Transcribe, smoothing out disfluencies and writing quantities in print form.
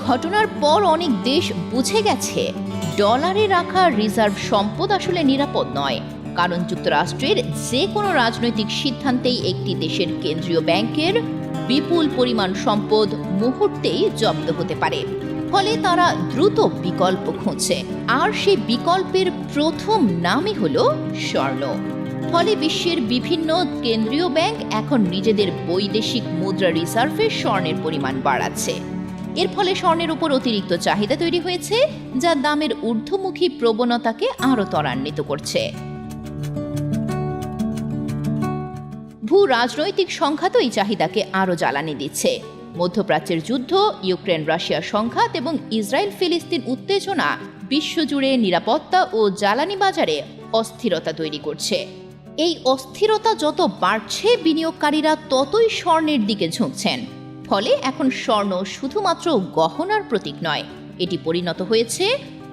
ঘটনার পর অনেক দেশ বুঝে গেছে ডলারে রাখা রিজার্ভ সম্পদ আসলে নিরাপদ নয়, কারণ যুক্তরাষ্ট্রের যে কোনো রাজনৈতিক সিদ্ধান্তেই একটি দেশের কেন্দ্রীয় ব্যাংকের বিপুল পরিমাণ সম্পদ মুহূর্তেই জব্দ হতে পারে। ফলে তারা দ্রুত বিকল্প খুঁজছে, আর সেই বিকল্পের প্রথম নামই হলো স্বর্ণ। ফলে বিশ্বের বিভিন্ন কেন্দ্রীয় ব্যাংক এখন নিজেদের বৈদেশিক মুদ্রা রিজার্ভে স্বর্ণের পরিমাণ বাড়াচ্ছে। এর ফলে স্বর্ণের উপর অতিরিক্ত চাহিদা তৈরি হয়েছে, যা দামের ঊর্ধ্বমুখী প্রবণতাকে আরও ত্বরান্বিত করছে। ভূ রাজনৈতিক সংঘাত এই চাহিদাকে আরও জ্বালানি দিচ্ছে। মধ্যপ্রাচ্যের যুদ্ধ, ইউক্রেন রাশিয়া সংঘাত এবং ইসরায়েল ফিলিস্তিন উত্তেজনা বিশ্বজুড়ে নিরাপত্তা ও জ্বালানি বাজারে অস্থিরতা তৈরি করছে। এই অস্থিরতা যত বাড়ছে, বিনিয়োগকারীরা ততই স্বর্ণের দিকে ঝুঁকছেন। ফলে এখন স্বর্ণ শুধুমাত্র গহনার প্রতীক নয়, এটি পরিণত হয়েছে